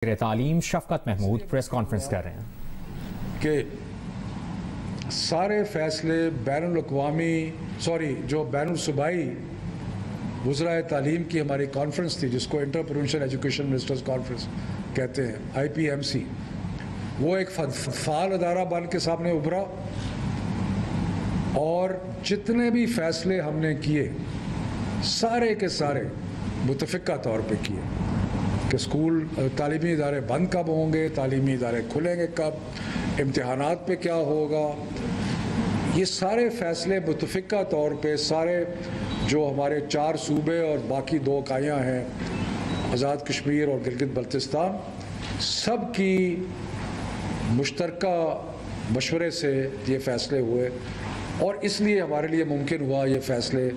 तालीम शफकत Mahmood press conference कर रहे हैं कि सारे फैसले जो बैनुल-सूबाई वज़राए तालीम की हमारी कॉन्फ्रेंस थी, जिसको inter provincial education ministers conference कहते हैं, IPMC, वो एक फ़ाल अदारा बन के सामने उभरा और जितने भी फैसले हमने किए सारे के सारे मुतफ़िक़ा तौर पे किए कि स्कूल तालीमी इदारे बंद कब होंगे, तालीमी इदारे खुलेंगे कब, इम्तिहानात पे क्या होगा। ये सारे फ़ैसले मुतफ़िक़ा तौर पे सारे जो हमारे 4 सूबे और बाकी 2 इकाइयाँ हैं, आज़ाद कश्मीर और गिलगित बल्तिस्तान, सब की मुश्तरका मशवरे से ये फ़ैसले हुए और इसलिए हमारे लिए मुमकिन हुआ ये फ़ैसले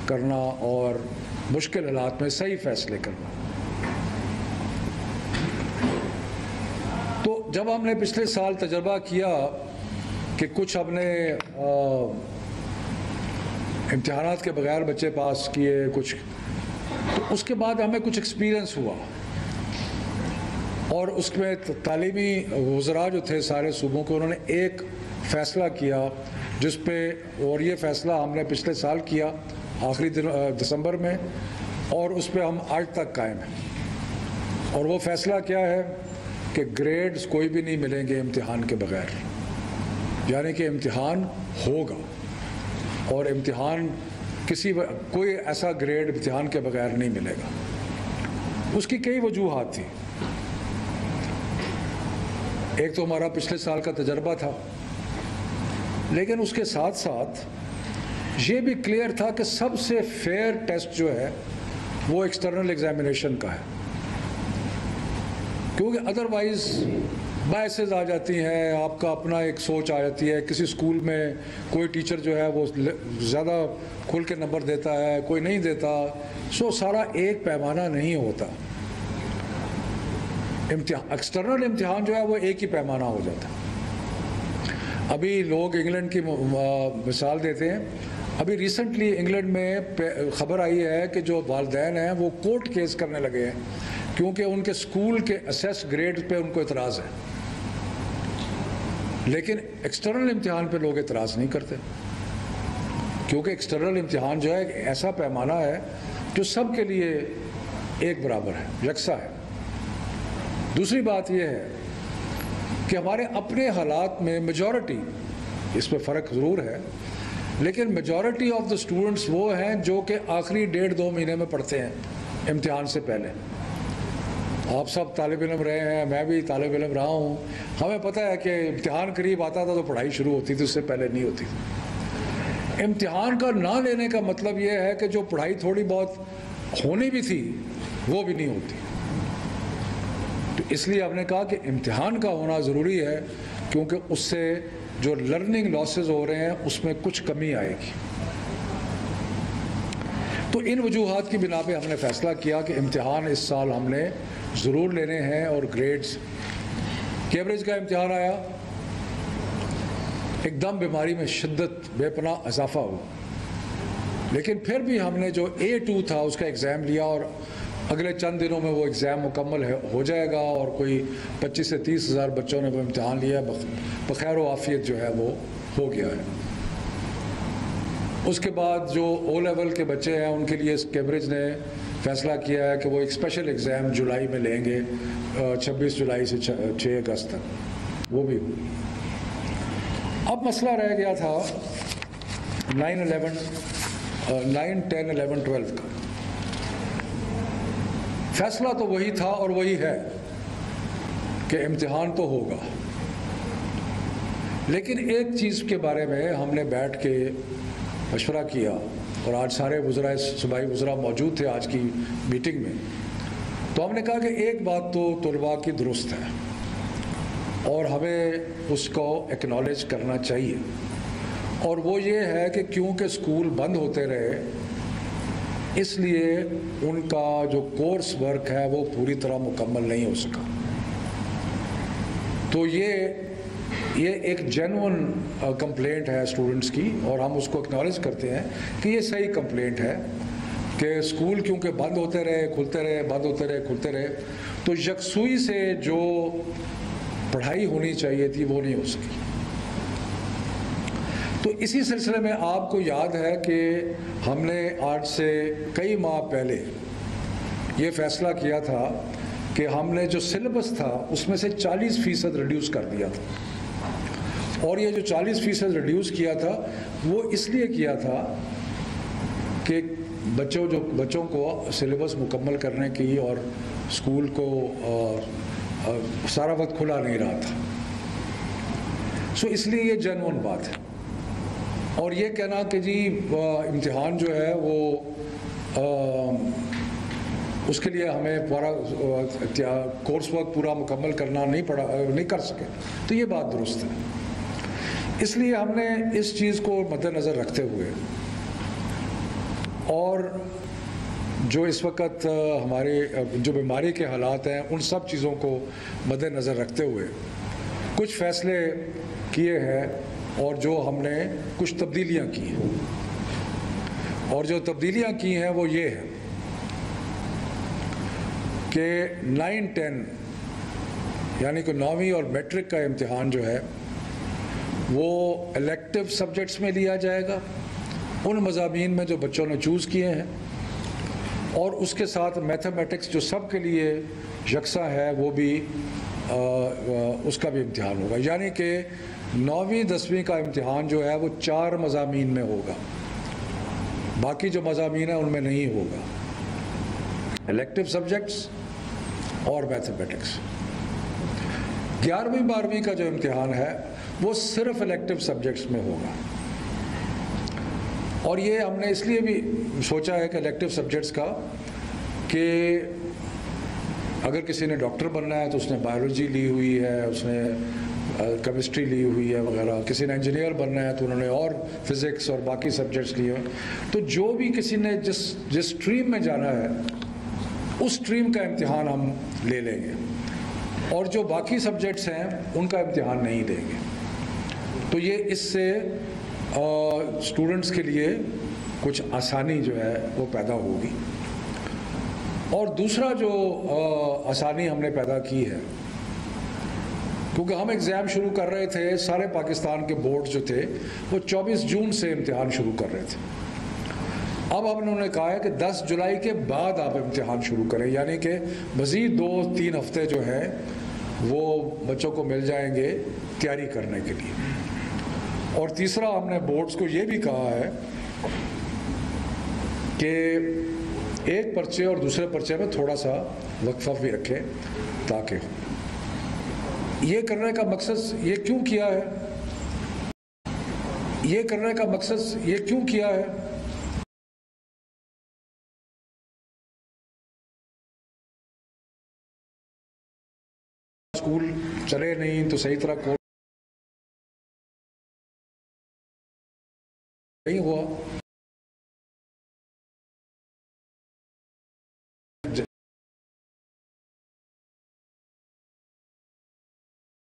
करना और मुश्किल हालात में सही फ़ैसले करना। तो जब हमने पिछले साल तजर्बा किया कि कुछ हमने इम्तिहानात के बगैर बच्चे पास किए कुछ, तो उसके बाद हमें कुछ एक्सपीरियंस हुआ और उसमें तालीमी वज़रा जो थे सारे सूबों के, उन्होंने एक फ़ैसला किया जिस पे, और ये फ़ैसला हमने पिछले साल किया आखिरी दिसंबर में, और उस पर हम आज तक कायम हैं। और वो फ़ैसला क्या है कि ग्रेड्स कोई भी नहीं मिलेंगे इम्तिहान के बगैर, यानी कि इम्तिहान होगा और इम्तिहान कोई ऐसा ग्रेड इम्तिहान के बगैर नहीं मिलेगा। उसकी कई वजूहात थी। एक तो हमारा पिछले साल का तजर्बा था, लेकिन उसके साथ साथ ये भी क्लियर था कि सबसे फेयर टेस्ट जो है वो एक्सटर्नल एग्जामिनेशन का है, क्योंकि अदरवाइज़ बायसेस आ जाती हैं, आपका अपना एक सोच आ जाती है। किसी स्कूल में कोई टीचर जो है वो ज़्यादा खुल के नंबर देता है, कोई नहीं देता, सो सारा एक पैमाना नहीं होता। एक्सटर्नल इम्तिहान जो है वो एक ही पैमाना हो जाता है। अभी लोग इंग्लैंड की मिसाल देते हैं। अभी रिसेंटली इंग्लैंड में ख़बर आई है कि जो वालिदैन हैं वो कोर्ट केस करने लगे हैं क्योंकि उनके स्कूल के असेस ग्रेड पे उनको इतराज़ है, लेकिन एक्सटर्नल इम्तिहान पे लोग इतराज़ नहीं करते, क्योंकि एक्सटर्नल इम्तिहान जो है एक ऐसा पैमाना है जो सब के लिए एक बराबर है, यकसा है। दूसरी बात यह है कि हमारे अपने हालात में मेजॉरिटी, इस पर फ़र्क ज़रूर है, लेकिन मेजॉरिटी ऑफ द स्टूडेंट्स वो हैं जो कि आखिरी 1.5-2 महीने में पढ़ते हैं इम्तिहान से पहले। आप सब तालिब इल्म रहे हैं, मैं भी तालिब इल्म रहा हूँ, हमें पता है कि इम्तिहान करीब आता था तो पढ़ाई शुरू होती थी, उससे पहले नहीं होती थी। इम्तिहान का ना लेने का मतलब ये है कि जो पढ़ाई थोड़ी बहुत होनी भी थी वो भी नहीं होती। तो इसलिए हमने कहा कि इम्तिहान का होना ज़रूरी है, क्योंकि उससे जो लर्निंग लॉसेस हो रहे हैं उसमें कुछ कमी आएगी। तो इन वजूहात की बिना पे हमने फ़ैसला किया कि इम्तिहान इस साल हमने ज़रूर लेने हैं। और ग्रेड्स, कैम्ब्रिज का इम्तिहान आया, एकदम बीमारी में शिद्दत बेपनाह इजाफा हुआ, लेकिन फिर भी हमने जो A2 था उसका एग्ज़ाम लिया और अगले चंद दिनों में वो एग्ज़ाम मुकम्मल हो जाएगा और कोई 25 से 30 हज़ार बच्चों ने वो इम्तिहान लिया, बखैर व आफियत जो है वो हो गया है। उसके बाद जो O लेवल के बच्चे हैं उनके लिए कैम्ब्रिज ने फ़ैसला किया है कि वो एक स्पेशल एग्ज़ाम जुलाई में लेंगे, 26 जुलाई से 6 अगस्त तक, वो भी हुई। अब मसला रह गया था 9, 10, 11, 12 का। फ़ैसला तो वही था और वही है कि इम्तिहान तो होगा, लेकिन एक चीज़ के बारे में हमने बैठ के मशवरा किया और आज सारे वज़राए सूबाई वज़रा मौजूद थे आज की मीटिंग में। तो हमने कहा कि एक बात तो तलबा की दुरुस्त है और हमें उसको एक्नॉलेज करना चाहिए, और वो ये है कि क्योंकि स्कूल बंद होते रहे इसलिए उनका जो कोर्स वर्क है वो पूरी तरह मुकम्मल नहीं हो सका। तो ये एक जेन्युइन कंप्लेंट है स्टूडेंट्स की, और हम उसको एक्नॉलेज करते हैं कि ये सही कंप्लेंट है कि स्कूल क्योंकि बंद होते रहे खुलते रहे, बंद होते रहे खुलते रहे, तो यकसुई से जो पढ़ाई होनी चाहिए थी वो नहीं हो सकी। तो इसी सिलसिले में आपको याद है कि हमने आज से कई माह पहले ये फैसला किया था कि हमने जो सिलेबस था उसमें से 40% रिड्यूस कर दिया था। और ये जो 40% रिड्यूस किया था वो इसलिए किया था कि बच्चों को सिलेबस मुकम्मल करने की और स्कूल को सारा वक्त खुला नहीं रहा था। सो इसलिए ये जेन्युइन बात है। और ये कहना कि जी इम्तिहान जो है वो उसके लिए हमें पूरा कोर्स वर्क पूरा मुकम्मल करना नहीं कर सके, तो ये बात दुरुस्त है। इसलिए हमने इस चीज़ को मद्देनज़र रखते हुए और जो इस वक्त हमारे जो बीमारी के हालात हैं उन सब चीज़ों को मद्देनज़र रखते हुए कुछ फ़ैसले किए हैं और जो हमने कुछ तब्दीलियां की हैं। और जो तब्दीलियां की हैं वो ये है कि 9-10 यानी कि 9वीं और मैट्रिक का इम्तिहान जो है वो इलेक्टिव सब्जेक्ट्स में लिया जाएगा, उन मज़ामीन में जो बच्चों ने चूज़ किए हैं, और उसके साथ मैथमेटिक्स जो सब के लिए यकसा है वो भी उसका भी इम्तिहान होगा। यानी कि 9वीं 10वीं का इम्तिहान जो है वो 4 मज़ामीन में होगा, बाकी जो मज़ामीन है उनमें नहीं होगा, इलेक्टिव सब्जेक्ट्स और मैथमेटिक्स। 11वीं 12वीं का जो इम्तिहान है वो सिर्फ इलेक्टिव सब्जेक्ट्स में होगा। और ये हमने इसलिए भी सोचा है कि इलेक्टिव सब्जेक्ट्स का कि अगर किसी ने डॉक्टर बनना है तो उसने बायोलॉजी ली हुई है, उसने केमिस्ट्री ली हुई है वगैरह, किसी ने इंजीनियर बनना है तो उन्होंने और फिज़िक्स और बाकी सब्जेक्ट्स लिए। तो जो भी किसी ने जिस स्ट्रीम में जाना है उस स्ट्रीम का इम्तिहान हम ले लेंगे, और जो बाकी सब्जेक्ट्स हैं उनका इम्तिहान नहीं देंगे। तो ये इससे स्टूडेंट्स के लिए कुछ आसानी जो है वो पैदा होगी। और दूसरा जो आसानी हमने पैदा की है, क्योंकि हम एग्ज़ाम शुरू कर रहे थे, सारे पाकिस्तान के बोर्ड जो थे वो 24 जून से इम्तिहान शुरू कर रहे थे। अब उन्होंने कहा है कि 10 जुलाई के बाद आप इम्तिहान शुरू करें, यानी कि मज़ीद 2-3 हफ्ते जो है वो बच्चों को मिल जाएंगे तैयारी करने के लिए। और तीसरा हमने बोर्ड्स को ये भी कहा है कि एक पर्चे और दूसरे पर्चे में थोड़ा सा वक्फा भी रखें, ताकि ये करने का मकसद ये क्यों किया है, ये करने का मकसद ये क्यों किया है स्कूल चले नहीं तो सही तरह कोर्स नहीं हुआ,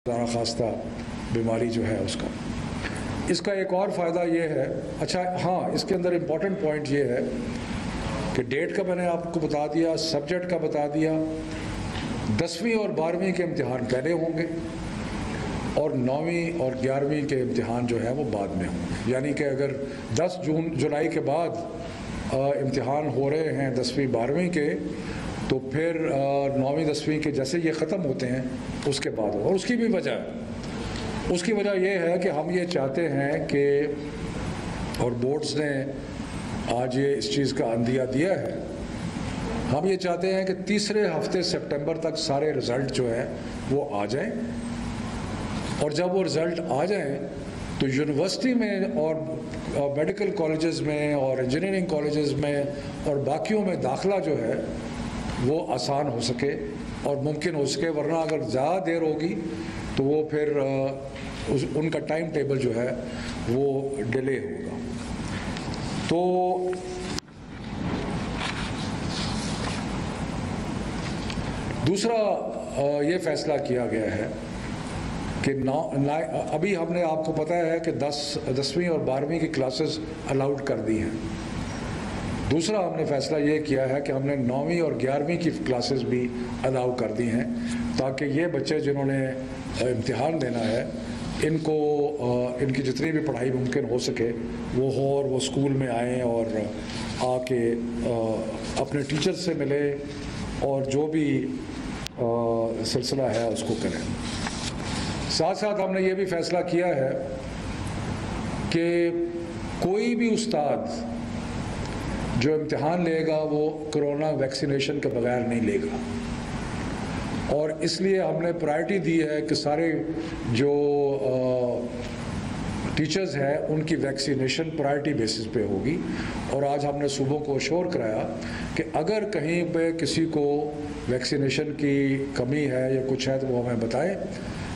खास्ता बीमारी जो है उसका। इसका एक और फ़ायदा ये है, अच्छा हाँ, इसके अंदर इम्पॉर्टेंट पॉइंट ये है कि डेट का मैंने आपको बता दिया, सब्जेक्ट का बता दिया। 10वीं और 12वीं के इम्तिहान पहले होंगे और 9वीं और 11वीं के इम्तिहान जो है वो बाद में होंगे। यानी कि अगर 10 जुलाई के बाद इम्तिहान हो रहे हैं 10वीं 12वीं के, तो फिर 9वीं 10वीं के जैसे ये ख़त्म होते हैं उसके बाद हो। और उसकी वजह ये है कि हम ये चाहते हैं कि, और बोर्ड्स ने आज ये इस चीज़ का अंदिया दिया है, हम ये चाहते हैं कि तीसरे हफ्ते सितंबर तक सारे रिज़ल्ट जो है वो आ जाएं। और जब वो रिज़ल्ट आ जाएं तो यूनिवर्सिटी में और मेडिकल कॉलेजेस में और इंजीनियरिंग कॉलेजेस में और बाकियों में दाखिला जो है वो आसान हो सके और मुमकिन हो सके। वरना अगर ज़्यादा देर होगी तो वो फिर उनका टाइम टेबल जो है वो डिले होगा। तो दूसरा ये फैसला किया गया है कि अभी हमने आपको पता है कि 10वीं और 12वीं की क्लासेस अलाउड कर दी हैं, दूसरा हमने फैसला ये किया है कि हमने 9वीं और 11वीं की क्लासेस भी अलाउ कर दी हैं, ताकि ये बच्चे जिन्होंने इम्तिहान देना है इनको इनकी जितनी भी पढ़ाई मुमकिन हो सके वो हो, और वो स्कूल में आएँ और आके अपने टीचर से मिले और जो भी सिलसिला है उसको करें। साथ साथ हमने ये भी फैसला किया है कि कोई भी उस्ताद जो इम्तिहान लेगा वो कोरोना वैक्सीनेशन के बगैर नहीं लेगा, और इसलिए हमने प्रायोरिटी दी है कि सारे जो टीचर्स हैं उनकी वैक्सीनेशन प्रायोरिटी बेसिस पे होगी। और आज हमने सूबों को अश्योर कराया कि अगर कहीं पे किसी को वैक्सीनेशन की कमी है या कुछ है तो वो हमें बताएं,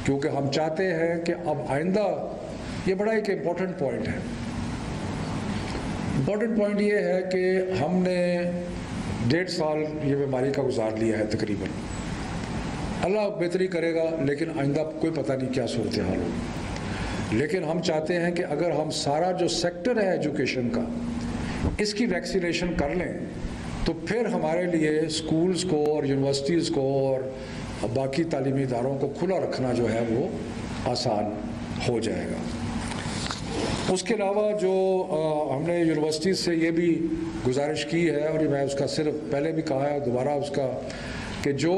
क्योंकि हम चाहते हैं कि अब आइंदा, ये बड़ा एक इम्पॉर्टेंट पॉइंट है। इम्पॉर्टेंट पॉइंट ये है कि हमने 1.5 साल ये बीमारी का गुजार लिया है तकरीबन। अल्लाह बेहतरी करेगा, लेकिन आइंदा कोई पता नहीं क्या सूरत हाल होगी। लेकिन हम चाहते हैं कि अगर हम सारा जो सेक्टर है एजुकेशन का इसकी वैक्सीनेशन कर लें तो फिर हमारे लिए स्कूल्स को और यूनिवर्सिटीज़ को और बाकी तालीमी इदारों को खुला रखना जो है वो आसान हो जाएगा। उसके अलावा जो हमने यूनिवर्सिटीज़ से ये भी गुजारिश की है, और मैं उसका सिर्फ पहले भी कहा है दोबारा उसका, कि जो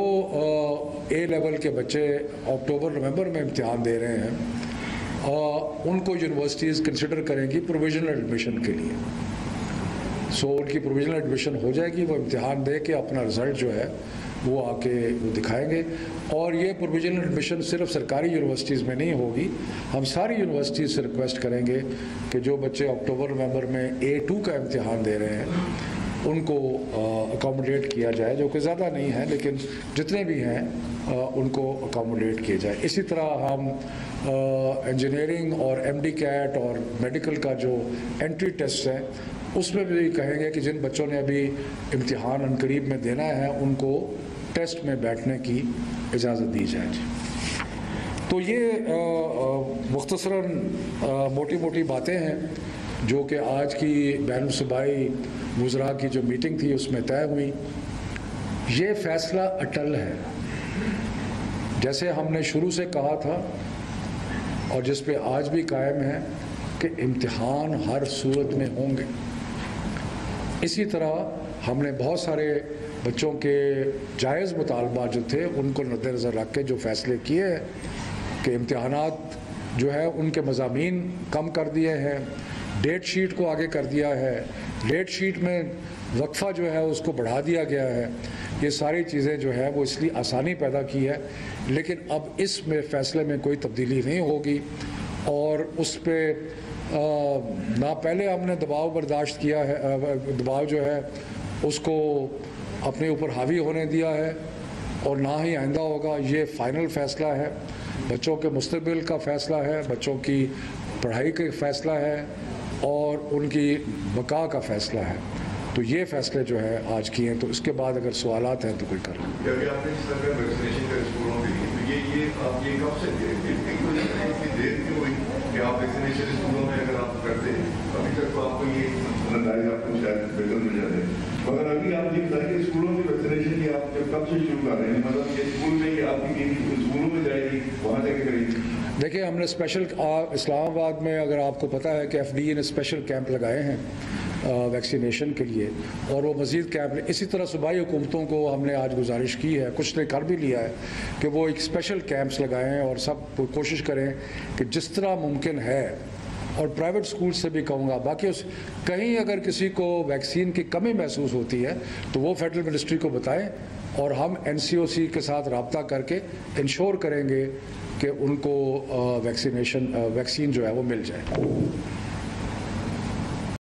ए लेवल के बच्चे अक्टूबर-नवंबर में इम्तिहान दे रहे हैं उनको यूनिवर्सिटीज़ कंसिडर करेंगी प्रोविजनल एडमिशन के लिए। सो उनकी प्रोविजनल एडमिशन हो जाएगी, वो इम्तिहान दे के अपना रिज़ल्ट जो है वो आके वो दिखाएंगे। और ये प्रोविजनल एडमिशन सिर्फ सरकारी यूनिवर्सिटीज़ में नहीं होगी, हम सारी यूनिवर्सिटीज़ से रिक्वेस्ट करेंगे कि जो बच्चे अक्टूबर-नवंबर में A2 का इम्तिहान दे रहे हैं उनको अकोमोडेट किया जाए, जो कि ज़्यादा नहीं है लेकिन जितने भी हैं उनको अकोमोडेट किया जाए। इसी तरह हम इंजीनियरिंग और MD कैट और मेडिकल का जो एंट्री टेस्ट है उसमें भी कहेंगे कि जिन बच्चों ने अभी इम्तिहान अनकरीब में देना है उनको टेस्ट में बैठने की इजाज़त दी जाए। तो ये मुख्तसरन मोटी मोटी बातें हैं जो कि आज की बैनुल सूबाई वज़रा की जो मीटिंग थी उसमें तय हुई। ये फ़ैसला अटल है, जैसे हमने शुरू से कहा था और जिस पे आज भी कायम है कि इम्तिहान हर सूरत में होंगे। इसी तरह हमने बहुत सारे बच्चों के जायज़ मुतालबात जो थे उनको मद्देनज़र रख के जो फ़ैसले किए हैं कि इम्तिहानात जो है उनके मज़ामीन कम कर दिए हैं, डेट शीट को आगे कर दिया है, डेट शीट में वक्फ़ा जो है उसको बढ़ा दिया गया है। ये सारी चीज़ें जो है वो इसलिए आसानी पैदा की है, लेकिन अब इसमें फ़ैसले में कोई तब्दीली नहीं होगी। और उस पर ना पहले हमने दबाव बर्दाश्त किया है, दबाव जो है उसको अपने ऊपर हावी होने दिया है और ना ही आइंदा होगा। ये फ़ाइनल फ़ैसला है, बच्चों के मुस्तक़बिल का फ़ैसला है, बच्चों की पढ़ाई का फ़ैसला है और उनकी बका का फ़ैसला है। तो ये फ़ैसले जो है आज किए हैं, तो इसके बाद अगर सवालात हैं तो कोई कर लें। आप वैक्सीनेशन स्कूलों में अगर आप करते हैं अभी तक तो आपको ये अंदाज आपको शायद बेहतर मिल जाते हैं, मगर अभी आप ये बताइए स्कूलों में वैक्सीनेशन की आप जब कब से शुरू कर रहे हैं, मतलब ये स्कूल में ही आपकी स्कूलों में जाएगी वहाँ जाके करेंगे? देखिए हमने स्पेशल इस्लामाबाद में अगर आपको पता है कि FDA ने स्पेशल कैंप लगाए हैं वैक्सीनेशन के लिए, और वो मज़ीद कैंप, इसी तरह सूबाई हुकूमतों को हमने आज गुजारिश की है, कुछ ने कर भी लिया है कि वो एक स्पेशल कैंप्स लगाएं और सब कोशिश करें कि जिस तरह मुमकिन है, और प्राइवेट स्कूल से भी कहूँगा, बाकी उस कहीं अगर किसी को वैक्सीन की कमी महसूस होती है तो वो फेडरल मिनिस्ट्री को बताएं और हम NCOC के साथ रब्ता करके इंश्योर करेंगे कि उनको वैक्सीन जो है वो मिल जाए।